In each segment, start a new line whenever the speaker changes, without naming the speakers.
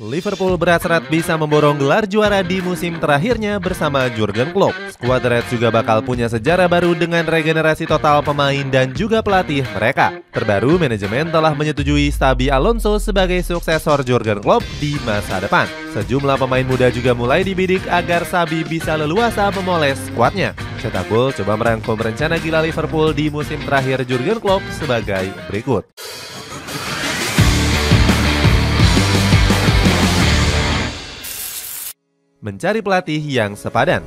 Liverpool berhasrat bisa memborong gelar juara di musim terakhirnya bersama Jurgen Klopp. Skuad Reds juga bakal punya sejarah baru dengan regenerasi total pemain dan juga pelatih mereka. Terbaru, manajemen telah menyetujui Xabi Alonso sebagai suksesor Jurgen Klopp di masa depan. Sejumlah pemain muda juga mulai dibidik agar Xabi bisa leluasa memoles skuadnya. Cetak Gol coba merangkum rencana gila Liverpool di musim terakhir Jurgen Klopp sebagai berikut. Mencari pelatih yang sepadan.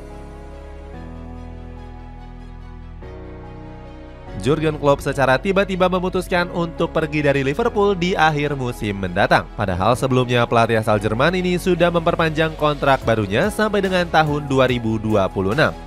Jurgen Klopp secara tiba-tiba memutuskan untuk pergi dari Liverpool di akhir musim mendatang. Padahal sebelumnya pelatih asal Jerman ini sudah memperpanjang kontrak barunya sampai dengan tahun 2026.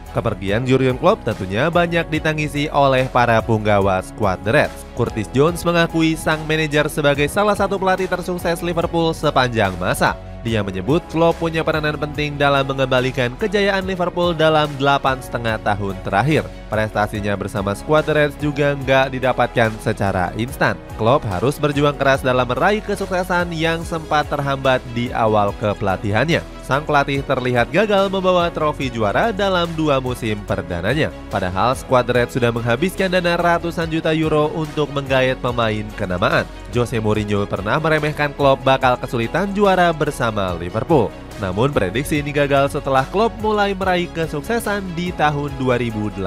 Kepergian Jurgen Klopp tentunya banyak ditangisi oleh para punggawa skuad The Reds. Curtis Jones mengakui sang manajer sebagai salah satu pelatih tersukses Liverpool sepanjang masa. Dia menyebut Klopp punya peranan penting dalam mengembalikan kejayaan Liverpool dalam 8,5 tahun terakhir. Prestasinya bersama skuad The Reds juga nggak didapatkan secara instan. Klopp harus berjuang keras dalam meraih kesuksesan yang sempat terhambat di awal kepelatihannya. Sang pelatih terlihat gagal membawa trofi juara dalam 2 musim perdananya. Padahal skuad The Reds sudah menghabiskan dana ratusan juta euro untuk menggait pemain kenamaan. Jose Mourinho pernah meremehkan Klopp bakal kesulitan juara bersama Liverpool. Namun prediksi ini gagal setelah Klopp mulai meraih kesuksesan di tahun 2018.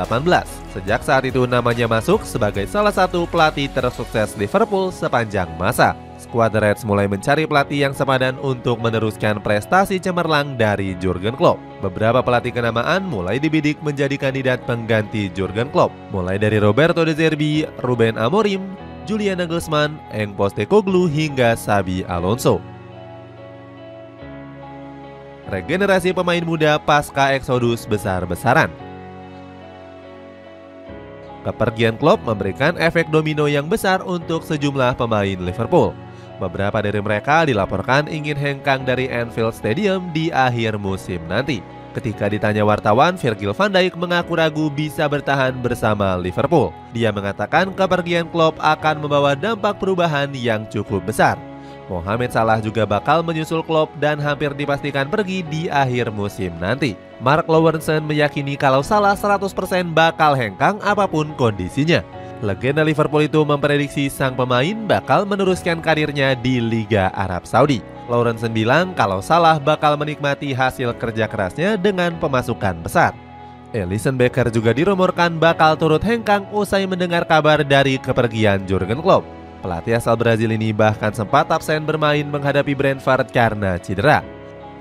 Sejak saat itu namanya masuk sebagai salah satu pelatih tersukses Liverpool sepanjang masa. Skuad The Reds mulai mencari pelatih yang sepadan untuk meneruskan prestasi cemerlang dari Jurgen Klopp. Beberapa pelatih kenamaan mulai dibidik menjadi kandidat pengganti Jurgen Klopp, mulai dari Roberto De Zerbi, Ruben Amorim, Julian Nagelsmann, Eng Postecoglou hingga Xabi Alonso. Regenerasi pemain muda pasca eksodus besar-besaran. Kepergian Klopp memberikan efek domino yang besar untuk sejumlah pemain Liverpool. Beberapa dari mereka dilaporkan ingin hengkang dari Anfield Stadium di akhir musim nanti. Ketika ditanya wartawan, Virgil van Dijk mengaku ragu bisa bertahan bersama Liverpool. Dia mengatakan kepergian Klopp akan membawa dampak perubahan yang cukup besar. Mohamed Salah juga bakal menyusul Klopp dan hampir dipastikan pergi di akhir musim nanti. Mark Lawrenson meyakini kalau Salah 100% bakal hengkang apapun kondisinya. Legenda Liverpool itu memprediksi sang pemain bakal meneruskan karirnya di Liga Arab Saudi. Lawrenson bilang kalau Salah bakal menikmati hasil kerja kerasnya dengan pemasukan besar. Alisson Becker juga dirumorkan bakal turut hengkang usai mendengar kabar dari kepergian Jurgen Klopp. Pelatih asal Brazil ini bahkan sempat absen bermain menghadapi Brentford karena cedera.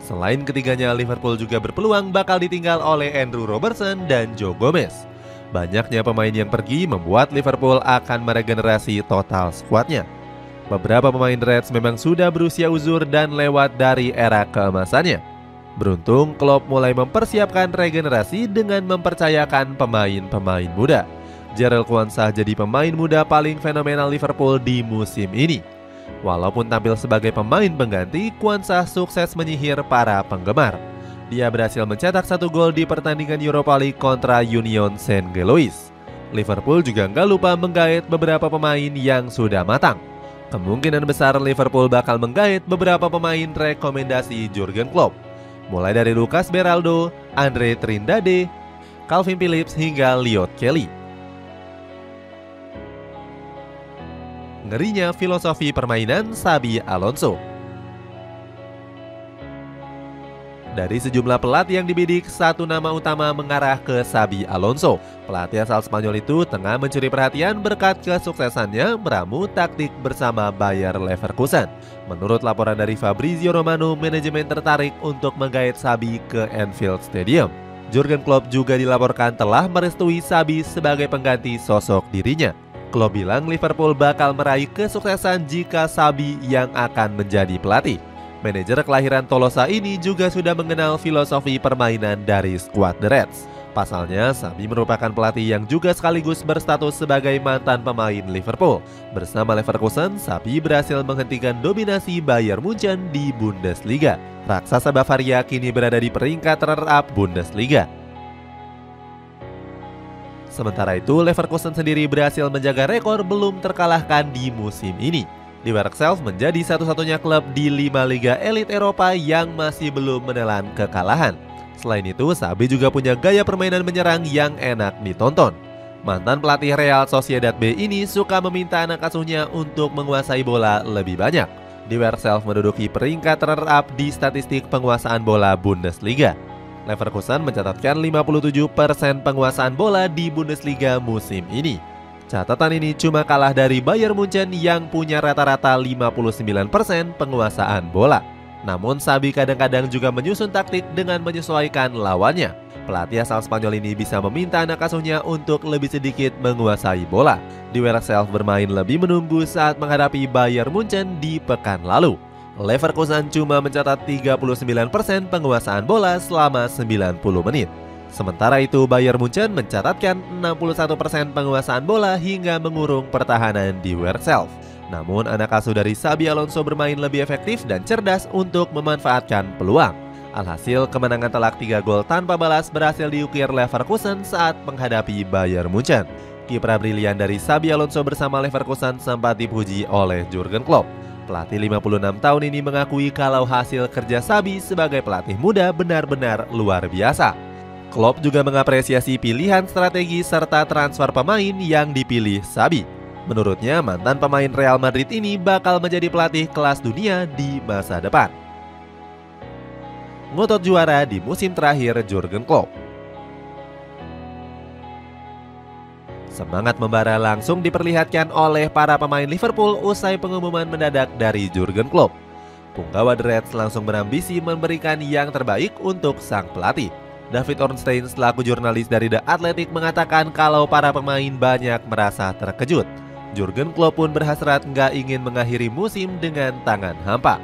Selain ketiganya, Liverpool juga berpeluang bakal ditinggal oleh Andrew Robertson dan Joe Gomez. Banyaknya pemain yang pergi membuat Liverpool akan meregenerasi total skuadnya. Beberapa pemain Reds memang sudah berusia uzur dan lewat dari era keemasannya. Beruntung, Klopp mulai mempersiapkan regenerasi dengan mempercayakan pemain-pemain muda. Jarell Quansah jadi pemain muda paling fenomenal Liverpool di musim ini. Walaupun tampil sebagai pemain pengganti, Quansah sukses menyihir para penggemar. Dia berhasil mencetak 1 gol di pertandingan Europa League kontra Union Saint-Gilloise. Liverpool juga nggak lupa menggait beberapa pemain yang sudah matang. Kemungkinan besar Liverpool bakal menggait beberapa pemain rekomendasi Jurgen Klopp, mulai dari Lucas Beraldo, Andre Trindade, Calvin Phillips hingga Liot Kelly. Ngerinya filosofi permainan Xabi Alonso. Dari sejumlah pelatih yang dibidik, satu nama utama mengarah ke Xabi Alonso. Pelatih asal Spanyol itu tengah mencuri perhatian berkat kesuksesannya meramu taktik bersama Bayer Leverkusen. Menurut laporan dari Fabrizio Romano, manajemen tertarik untuk menggait Xabi ke Anfield Stadium. Jurgen Klopp juga dilaporkan telah merestui Xabi sebagai pengganti sosok dirinya. Klopp bilang Liverpool bakal meraih kesuksesan jika Xabi yang akan menjadi pelatih. Manajer kelahiran Tolosa ini juga sudah mengenal filosofi permainan dari skuad The Reds. Pasalnya, Xabi merupakan pelatih yang juga sekaligus berstatus sebagai mantan pemain Liverpool. Bersama Leverkusen, Xabi berhasil menghentikan dominasi Bayern Munchen di Bundesliga. Raksasa Bavaria kini berada di peringkat runner-up Bundesliga. Sementara itu, Leverkusen sendiri berhasil menjaga rekor belum terkalahkan di musim ini. Die Werkself menjadi satu-satunya klub di 5 liga elit Eropa yang masih belum menelan kekalahan. Selain itu, Xabi juga punya gaya permainan menyerang yang enak ditonton. Mantan pelatih Real Sociedad B ini suka meminta anak asuhnya untuk menguasai bola lebih banyak. Die Werkself menduduki peringkat runner-up di statistik penguasaan bola Bundesliga. Leverkusen mencatatkan 57% penguasaan bola di Bundesliga musim ini. Catatan ini cuma kalah dari Bayern Munchen yang punya rata-rata 59% penguasaan bola. Namun Xabi kadang-kadang juga menyusun taktik dengan menyesuaikan lawannya. Pelatih asal Spanyol ini bisa meminta anak asuhnya untuk lebih sedikit menguasai bola. Die Werkself bermain lebih menunggu saat menghadapi Bayern Munchen di pekan lalu. Leverkusen cuma mencatat 39% penguasaan bola selama 90 menit. Sementara itu Bayern Munchen mencatatkan 61% penguasaan bola hingga mengurung pertahanan Die Werkself. Namun anak asuh dari Xabi Alonso bermain lebih efektif dan cerdas untuk memanfaatkan peluang. Alhasil kemenangan telak 3 gol tanpa balas berhasil diukir Leverkusen saat menghadapi Bayern Munchen. Kiprah brilian dari Xabi Alonso bersama Leverkusen sempat dipuji oleh Jurgen Klopp. Pelatih 56 tahun ini mengakui kalau hasil kerja Xabi sebagai pelatih muda benar-benar luar biasa. Klopp juga mengapresiasi pilihan strategi serta transfer pemain yang dipilih Xabi. Menurutnya, mantan pemain Real Madrid ini bakal menjadi pelatih kelas dunia di masa depan. Ngotot juara di musim terakhir Jurgen Klopp. Semangat membara langsung diperlihatkan oleh para pemain Liverpool usai pengumuman mendadak dari Jurgen Klopp. Punggawa The Reds langsung berambisi memberikan yang terbaik untuk sang pelatih. David Ornstein selaku jurnalis dari The Athletic mengatakan kalau para pemain banyak merasa terkejut. Jurgen Klopp pun berhasrat nggak ingin mengakhiri musim dengan tangan hampa.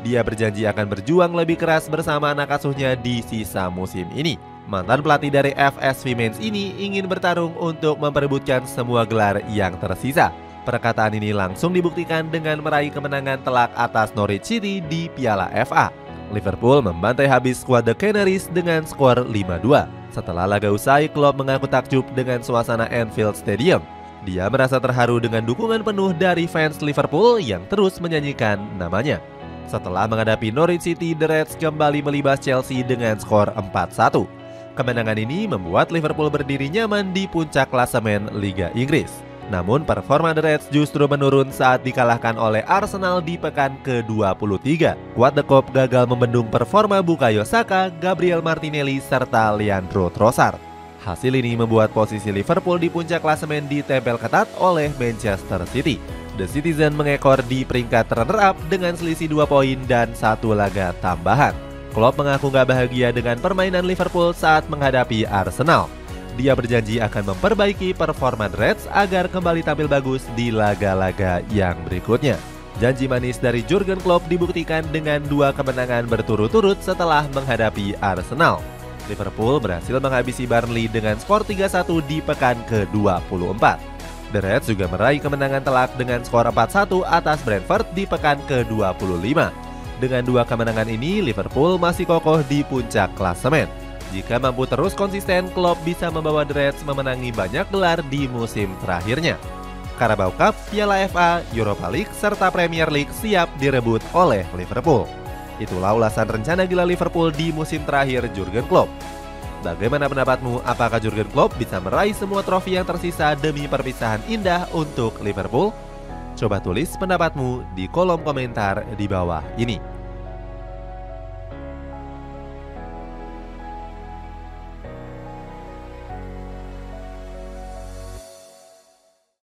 Dia berjanji akan berjuang lebih keras bersama anak asuhnya di sisa musim ini. Mantan pelatih dari FSV Mainz ini ingin bertarung untuk memperebutkan semua gelar yang tersisa. Perkataan ini langsung dibuktikan dengan meraih kemenangan telak atas Norwich City di Piala FA. Liverpool membantai habis skuad The Canaries dengan skor 5-2. Setelah laga usai, Klopp mengaku takjub dengan suasana Anfield Stadium. Dia merasa terharu dengan dukungan penuh dari fans Liverpool yang terus menyanyikan namanya. Setelah menghadapi Norwich City, The Reds kembali melibas Chelsea dengan skor 4-1. Kemenangan ini membuat Liverpool berdiri nyaman di puncak klasemen Liga Inggris. Namun performa The Reds justru menurun saat dikalahkan oleh Arsenal di pekan ke-23. Kuat The Cop gagal membendung performa Bukayo Saka, Gabriel Martinelli, serta Leandro Trossard. Hasil ini membuat posisi Liverpool di puncak klasemen ditempel ketat oleh Manchester City. The Citizen mengekor di peringkat runner-up dengan selisih 2 poin dan 1 laga tambahan. Klopp mengaku gak bahagia dengan permainan Liverpool saat menghadapi Arsenal. Dia berjanji akan memperbaiki performa The Reds agar kembali tampil bagus di laga-laga yang berikutnya. Janji manis dari Jurgen Klopp dibuktikan dengan 2 kemenangan berturut-turut setelah menghadapi Arsenal. Liverpool berhasil menghabisi Burnley dengan skor 3-1 di pekan ke-24. The Reds juga meraih kemenangan telak dengan skor 4-1 atas Brentford di pekan ke-25. Dengan 2 kemenangan ini, Liverpool masih kokoh di puncak klasemen. Jika mampu terus konsisten, Klopp bisa membawa The Reds memenangi banyak gelar di musim terakhirnya. Carabao Cup, Piala FA, Europa League, serta Premier League siap direbut oleh Liverpool. Itulah ulasan rencana gila Liverpool di musim terakhir Jurgen Klopp. Bagaimana pendapatmu? Apakah Jurgen Klopp bisa meraih semua trofi yang tersisa demi perpisahan indah untuk Liverpool? Coba tulis pendapatmu di kolom komentar di bawah ini.